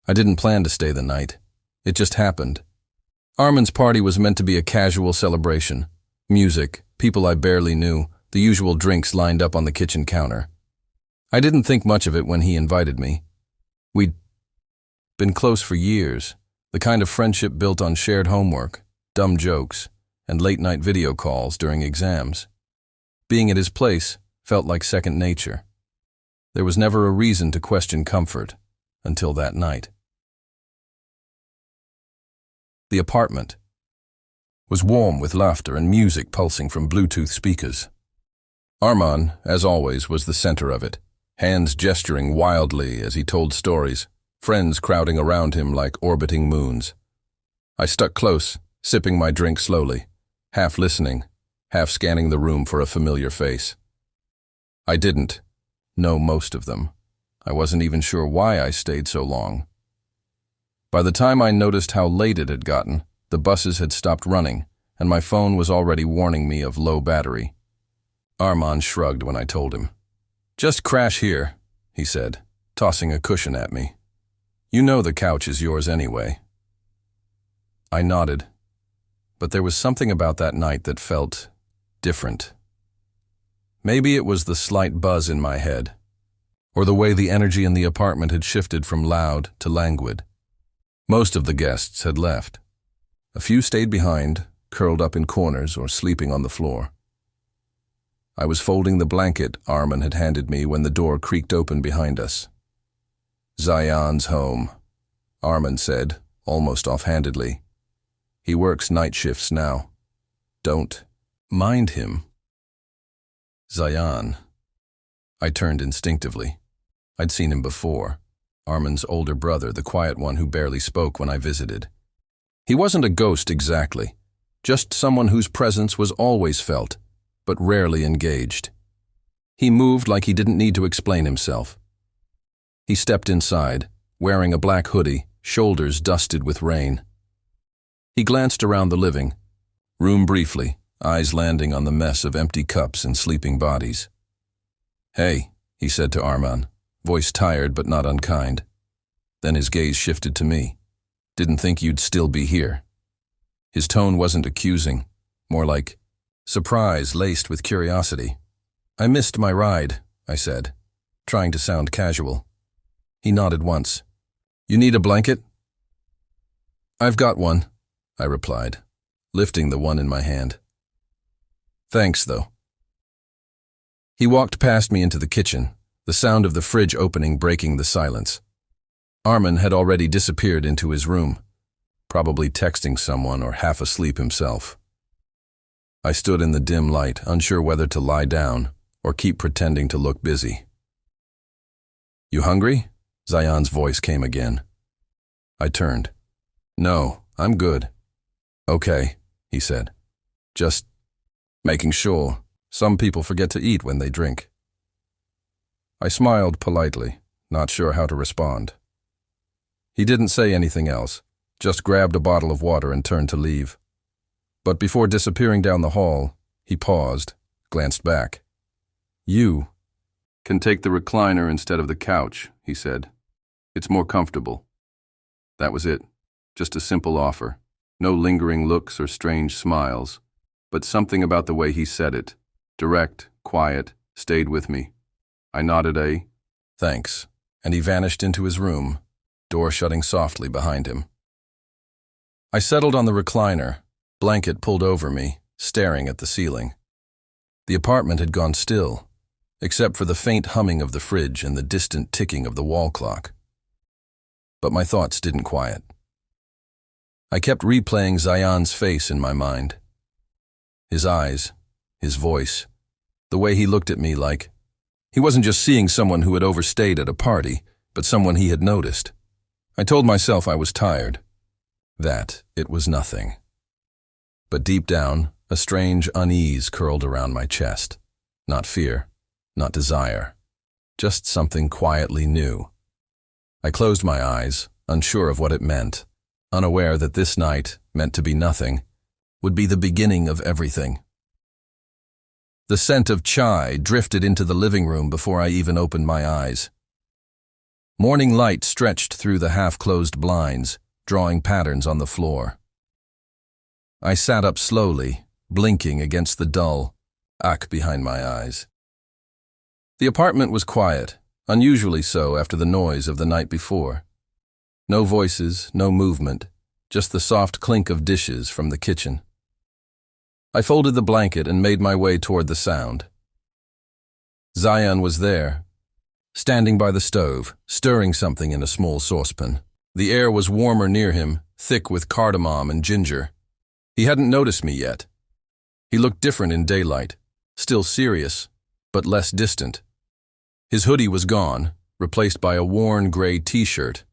I didn't plan to stay the night. It just happened. Armin's party was meant to be a casual celebration. Music, people I barely knew, the usual drinks lined up on the kitchen counter. I didn't think much of it when he invited me. We'd been close for years, the kind of friendship built on shared homework, dumb jokes, and late-night video calls during exams. Being at his place felt like second nature. There was never a reason to question comfort until that night. The apartment was warm with laughter and music pulsing from Bluetooth speakers. Armin, as always, was the center of it, hands gesturing wildly as he told stories, friends crowding around him like orbiting moons. I stuck close, sipping my drink slowly, half listening, half scanning the room for a familiar face. I didn't know most of them. I wasn't even sure why I stayed so long. By the time I noticed how late it had gotten, the buses had stopped running, and my phone was already warning me of low battery. Armin shrugged when I told him. "Just crash here," he said, tossing a cushion at me. "You know the couch is yours anyway." I nodded, but there was something about that night that felt different. Maybe it was the slight buzz in my head, or the way the energy in the apartment had shifted from loud to languid. Most of the guests had left. A few stayed behind, curled up in corners or sleeping on the floor. I was folding the blanket Armin had handed me when the door creaked open behind us. "Zayan's home," Armin said, almost offhandedly. "He works night shifts now. Don't mind him." Zayan. I turned instinctively. I'd seen him before. Armin's older brother, the quiet one who barely spoke when I visited. He wasn't a ghost exactly, just someone whose presence was always felt, but rarely engaged. He moved like he didn't need to explain himself. He stepped inside, wearing a black hoodie, shoulders dusted with rain. He glanced around the living room briefly, eyes landing on the mess of empty cups and sleeping bodies. "Hey," he said to Armin, voice tired but not unkind. Then his gaze shifted to me. "Didn't think you'd still be here." His tone wasn't accusing, more like surprise laced with curiosity. "I missed my ride," I said, trying to sound casual. He nodded once. "You need a blanket?" "I've got one," I replied, lifting the one in my hand. "Thanks, though." He walked past me into the kitchen, the sound of the fridge opening breaking the silence. Armin had already disappeared into his room, probably texting someone or half asleep himself. I stood in the dim light, unsure whether to lie down or keep pretending to look busy. "You hungry?" Zayan's voice came again. I turned. "No, I'm good." "Okay," he said. "Just making sure. Some people forget to eat when they drink." I smiled politely, not sure how to respond. He didn't say anything else, just grabbed a bottle of water and turned to leave. But before disappearing down the hall, he paused, glanced back. "You can take the recliner instead of the couch," he said. "It's more comfortable." That was it, just a simple offer. No lingering looks or strange smiles, but something about the way he said it, direct, quiet, stayed with me. I nodded a thanks, and he vanished into his room, door shutting softly behind him. I settled on the recliner, blanket pulled over me, staring at the ceiling. The apartment had gone still, except for the faint humming of the fridge and the distant ticking of the wall clock. But my thoughts didn't quiet. I kept replaying Zayan's face in my mind. His eyes, his voice, the way he looked at me like he wasn't just seeing someone who had overstayed at a party, but someone he had noticed. I told myself I was tired, that it was nothing. But deep down, a strange unease curled around my chest. Not fear, not desire, just something quietly new. I closed my eyes, unsure of what it meant, unaware that this night, meant to be nothing, would be the beginning of everything. The scent of chai drifted into the living room before I even opened my eyes. Morning light stretched through the half-closed blinds, drawing patterns on the floor. I sat up slowly, blinking against the dull ache behind my eyes. The apartment was quiet, unusually so after the noise of the night before. No voices, no movement, just the soft clink of dishes from the kitchen. I folded the blanket and made my way toward the sound. Zion was there, standing by the stove, stirring something in a small saucepan. The air was warmer near him, thick with cardamom and ginger. He hadn't noticed me yet. He looked different in daylight, still serious, but less distant. His hoodie was gone, replaced by a worn gray t-shirt,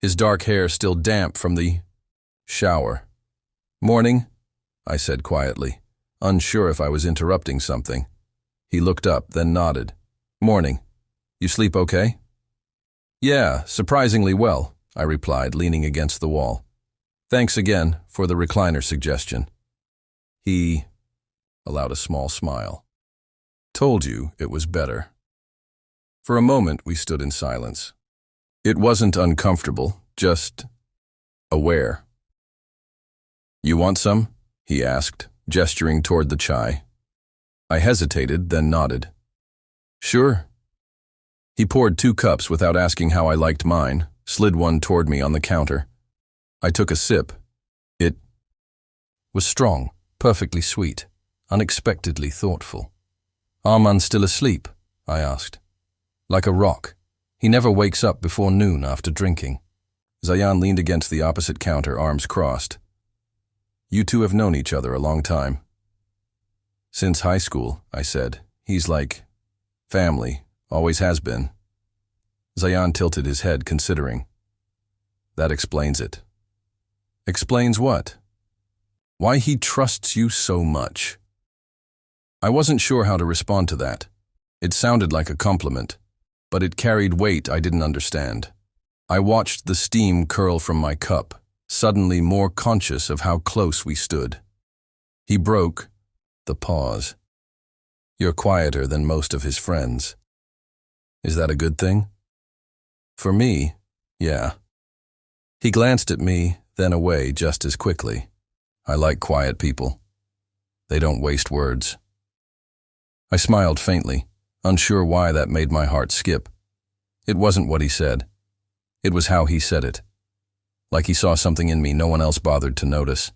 his dark hair still damp from the shower. "Morning," I said quietly, unsure if I was interrupting something. He looked up, then nodded. "Morning. You sleep okay?" "Yeah, surprisingly well," I replied, leaning against the wall. "Thanks again for the recliner suggestion." He allowed a small smile. "Told you it was better." For a moment we stood in silence. It wasn't uncomfortable, just aware. "You want some?" he asked, gesturing toward the chai. I hesitated, then nodded. "Sure." He poured 2 cups without asking how I liked mine, slid one toward me on the counter. I took a sip. It was strong, perfectly sweet, unexpectedly thoughtful. "Arman still asleep?" I asked. "Like a rock. He never wakes up before noon after drinking." Zion leaned against the opposite counter, arms crossed. "You two have known each other a long time." "Since high school," I said. "He's like family, always has been." Zion tilted his head, considering. "That explains it." "Explains what?" "Why he trusts you so much." I wasn't sure how to respond to that. It sounded like a compliment, but it carried weight I didn't understand. I watched the steam curl from my cup, suddenly more conscious of how close we stood. He broke the pause. "You're quieter than most of his friends." "Is that a good thing?" "For me, yeah." He glanced at me, then away just as quickly. I like quiet people. They don't waste words. I smiled faintly, unsure why that made my heart skip. It wasn't what he said. It was how he said it. Like he saw something in me no one else bothered to notice.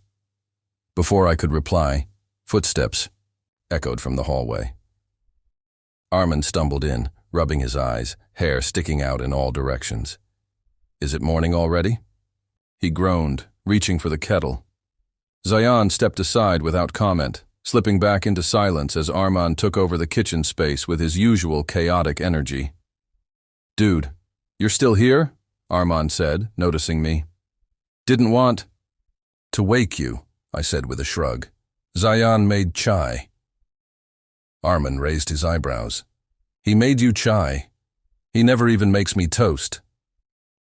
Before I could reply, footsteps echoed from the hallway. Arman stumbled in, rubbing his eyes, hair sticking out in all directions. "Is it morning already?" He groaned, reaching for the kettle. Zion stepped aside without comment, slipping back into silence as Arman took over the kitchen space with his usual chaotic energy. "Dude, you're still here?" Arman said, noticing me. "Didn't want to wake you," I said with a shrug. "Zion made chai." Arman raised his eyebrows. "He made you chai? He never even makes me toast."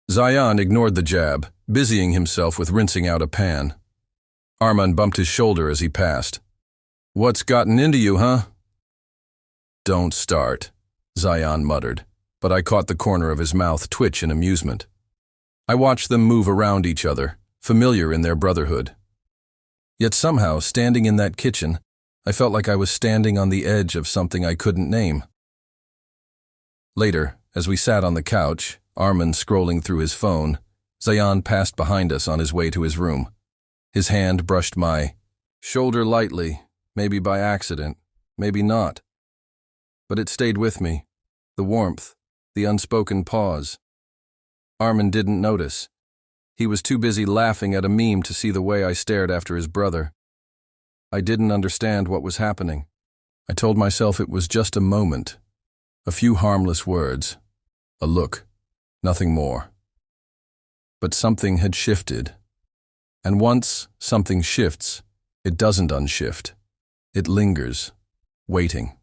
Zion ignored the jab, busying himself with rinsing out a pan. Arman bumped his shoulder as he passed. "What's gotten into you, huh?" "Don't start," Zion muttered, but I caught the corner of his mouth twitch in amusement. I watched them move around each other, familiar in their brotherhood. Yet somehow, standing in that kitchen, I felt like I was standing on the edge of something I couldn't name. Later, as we sat on the couch, Arman scrolling through his phone, Zion passed behind us on his way to his room. His hand brushed my shoulder lightly, maybe by accident, maybe not. But it stayed with me, the warmth, the unspoken pause. Arman didn't notice. He was too busy laughing at a meme to see the way I stared after his brother. I didn't understand what was happening. I told myself it was just a moment, a few harmless words, a look, nothing more. But something had shifted. And once something shifts, it doesn't unshift. It lingers, waiting.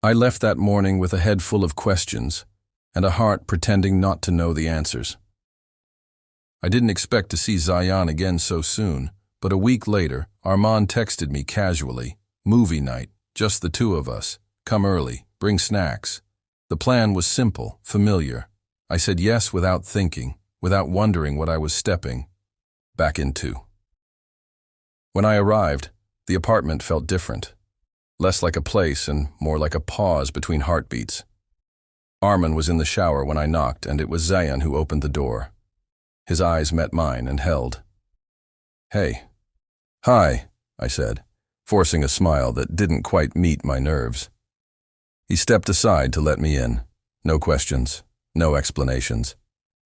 I left that morning with a head full of questions and a heart pretending not to know the answers. I didn't expect to see Zion again so soon, but a week later, Arman texted me casually, "Movie night, just the two of us. Come early, bring snacks." The plan was simple, familiar, I said yes without thinking, without wondering what I was stepping back into. When I arrived, the apartment felt different. Less like a place and more like a pause between heartbeats. Armin was in the shower when I knocked, and it was Zayan who opened the door. His eyes met mine and held. "Hey." "Hi," I said, forcing a smile that didn't quite meet my nerves. He stepped aside to let me in. No questions, no explanations.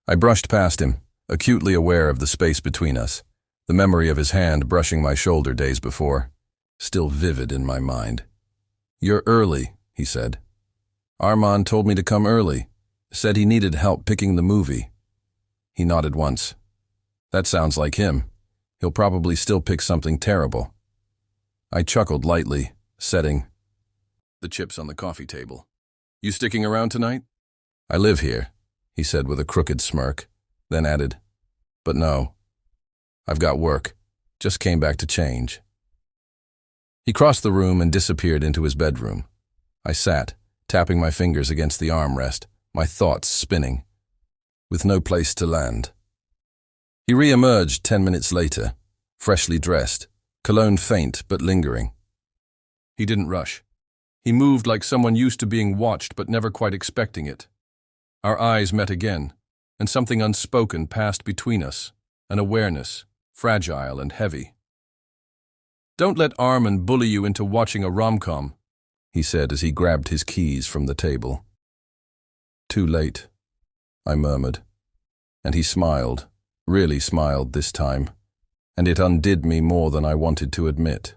I brushed past him, acutely aware of the space between us, the memory of his hand brushing my shoulder days before, still vivid in my mind. "You're early," he said. "Arman told me to come early, said he needed help picking the movie." He nodded once. "That sounds like him. He'll probably still pick something terrible." I chuckled lightly, setting the chips on the coffee table. "You sticking around tonight?" "I live here," he said with a crooked smirk, then added, "But no, I've got work. Just came back to change." He crossed the room and disappeared into his bedroom. I sat, tapping my fingers against the armrest, my thoughts spinning, with no place to land. He re-emerged 10 minutes later, freshly dressed, cologne faint but lingering. He didn't rush. He moved like someone used to being watched but never quite expecting it. Our eyes met again, and something unspoken passed between us, an awareness, fragile and heavy. "Don't let Armin bully you into watching a rom-com," he said as he grabbed his keys from the table. "Too late," I murmured, and he smiled, really smiled this time, and it undid me more than I wanted to admit.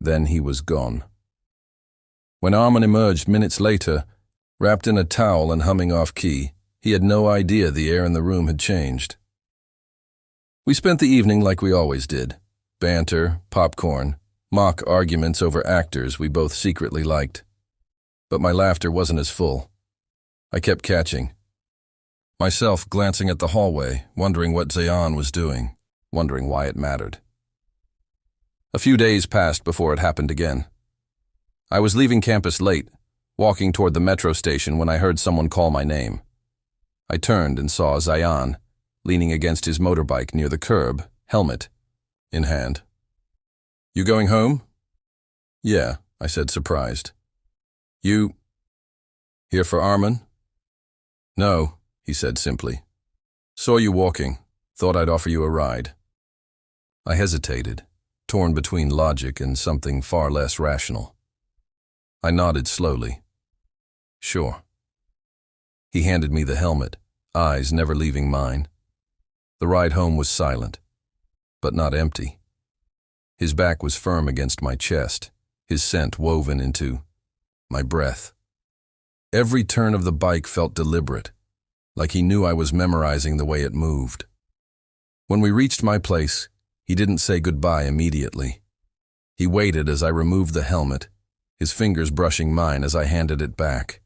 Then he was gone. When Armin emerged minutes later, wrapped in a towel and humming off-key, he had no idea the air in the room had changed. We spent the evening like we always did. Banter, popcorn, mock arguments over actors we both secretly liked. But my laughter wasn't as full. I kept catching myself glancing at the hallway, wondering what Zayan was doing, wondering why it mattered. A few days passed before it happened again. I was leaving campus late, walking toward the metro station when I heard someone call my name. I turned and saw Zayan, leaning against his motorbike near the curb, helmet in hand. "You going home?" "Yeah," I said, surprised. "You here for Armin?" "No," he said simply. "Saw you walking. Thought I'd offer you a ride." I hesitated, torn between logic and something far less rational. I nodded slowly. "Sure." He handed me the helmet, eyes never leaving mine. The ride home was silent, but not empty. His back was firm against my chest, his scent woven into my breath. Every turn of the bike felt deliberate, like he knew I was memorizing the way it moved. When we reached my place, he didn't say goodbye immediately. He waited as I removed the helmet, his fingers brushing mine as I handed it back.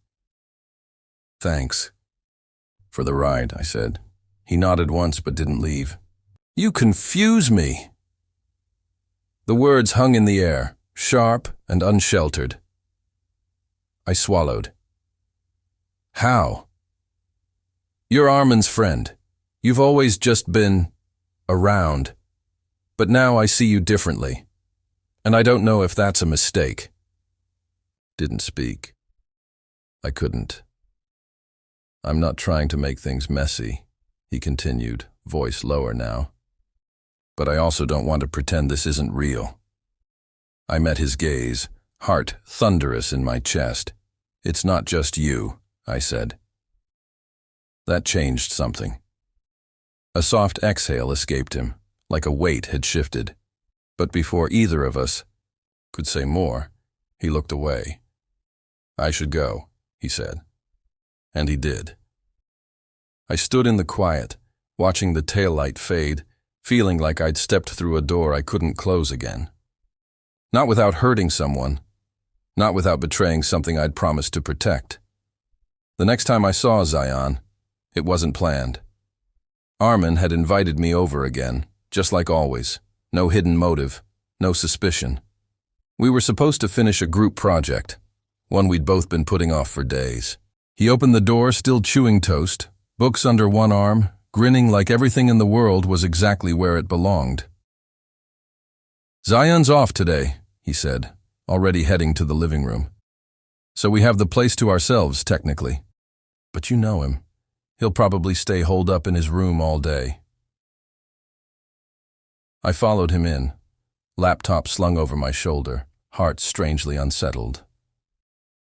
"Thanks for the ride," I said. He nodded once but didn't leave. "You confuse me." The words hung in the air, sharp and unsheltered. I swallowed. "How?" "You're Armin's friend. You've always just been around. But now I see you differently. And I don't know if that's a mistake." Didn't speak. I couldn't. "I'm not trying to make things messy," he continued, voice lower now. "But I also don't want to pretend this isn't real." I met his gaze, heart thunderous in my chest. "It's not just you," I said. That changed something. A soft exhale escaped him, like a weight had shifted. But before either of us could say more, he looked away. "I should go," he said. And he did. I stood in the quiet, watching the taillight fade, feeling like I'd stepped through a door I couldn't close again. Not without hurting someone, not without betraying something I'd promised to protect. The next time I saw Zayan, it wasn't planned. Armin had invited me over again, just like always. No hidden motive, no suspicion. We were supposed to finish a group project, one we'd both been putting off for days. He opened the door, still chewing toast, books under one arm, grinning like everything in the world was exactly where it belonged. "Zion's off today," he said, already heading to the living room. "So we have the place to ourselves, technically. But you know him. He'll probably stay holed up in his room all day." I followed him in, laptop slung over my shoulder, heart strangely unsettled.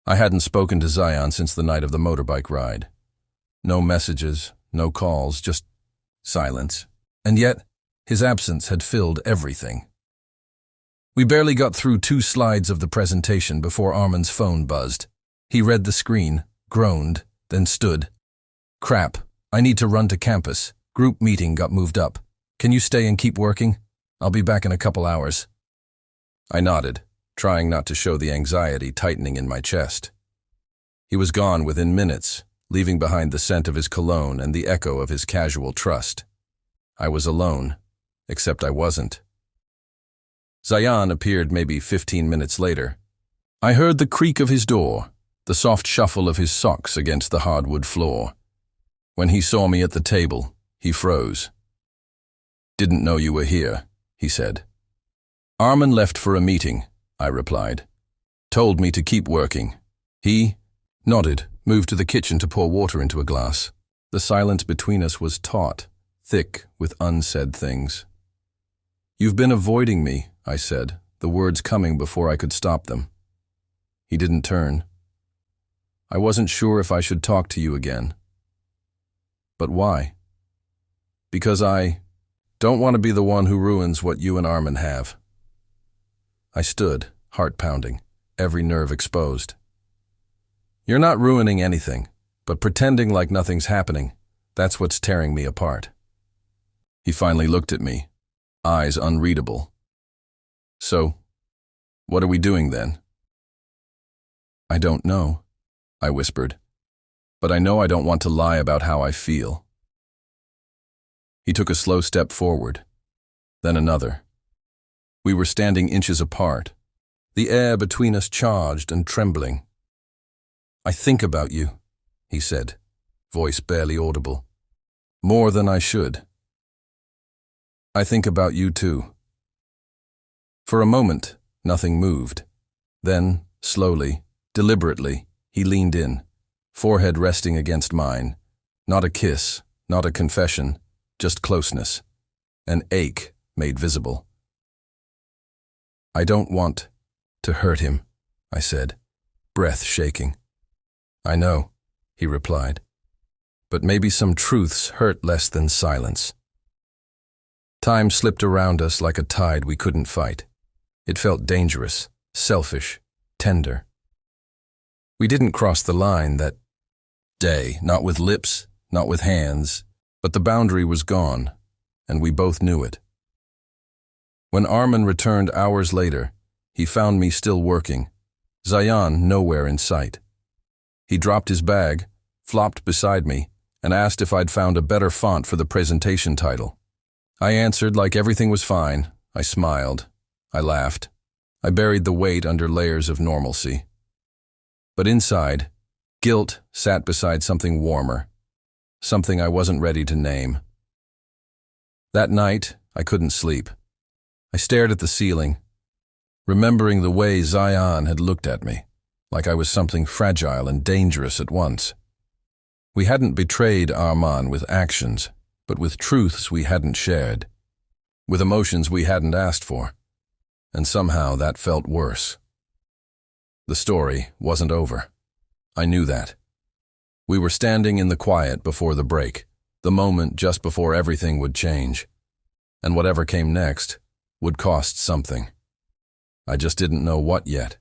I hadn't spoken to Zion since the night of the motorbike ride. No messages, no calls, just silence. And yet, his absence had filled everything. We barely got through 2 slides of the presentation before Armin's phone buzzed. He read the screen, groaned, then stood. "Crap, I need to run to campus. Group meeting got moved up. Can you stay and keep working? I'll be back in a couple hours." I nodded, trying not to show the anxiety tightening in my chest. He was gone within minutes, leaving behind the scent of his cologne and the echo of his casual trust. I was alone, except I wasn't. Zion appeared maybe 15 minutes later. I heard the creak of his door, the soft shuffle of his socks against the hardwood floor. When he saw me at the table, he froze. "Didn't know you were here," he said. "Armin left for a meeting," I replied. "Told me to keep working." He nodded, moved to the kitchen to pour water into a glass. The silence between us was taut, thick with unsaid things. "You've been avoiding me," I said, the words coming before I could stop them. He didn't turn. "I wasn't sure if I should talk to you again." "But why?" "Because I don't want to be the one who ruins what you and Armin have." I stood, heart pounding, every nerve exposed. "You're not ruining anything, but pretending like nothing's happening, that's what's tearing me apart." He finally looked at me, eyes unreadable. "So, what are we doing then?" "I don't know," I whispered, "but I know I don't want to lie about how I feel." He took a slow step forward, then another. We were standing inches apart, the air between us charged and trembling. "I think about you," he said, voice barely audible. "More than I should." "I think about you too." For a moment, nothing moved. Then, slowly, deliberately, he leaned in, forehead resting against mine. Not a kiss, not a confession, just closeness. An ache made visible. "I don't want to hurt him," I said, breath shaking. "I know," he replied, "but maybe some truths hurt less than silence." Time slipped around us like a tide we couldn't fight. It felt dangerous, selfish, tender. We didn't cross the line that day, not with lips, not with hands, but the boundary was gone, and we both knew it. When Armin returned hours later, he found me still working, Zion nowhere in sight. He dropped his bag, flopped beside me, and asked if I'd found a better font for the presentation title. I answered like everything was fine. I smiled. I laughed. I buried the weight under layers of normalcy. But inside, guilt sat beside something warmer, something I wasn't ready to name. That night, I couldn't sleep. I stared at the ceiling, remembering the way Zion had looked at me, like I was something fragile and dangerous at once. We hadn't betrayed Armin with actions, but with truths we hadn't shared, with emotions we hadn't asked for, and somehow that felt worse. The story wasn't over. I knew that. We were standing in the quiet before the break, the moment just before everything would change, and whatever came next would cost something. I just didn't know what yet.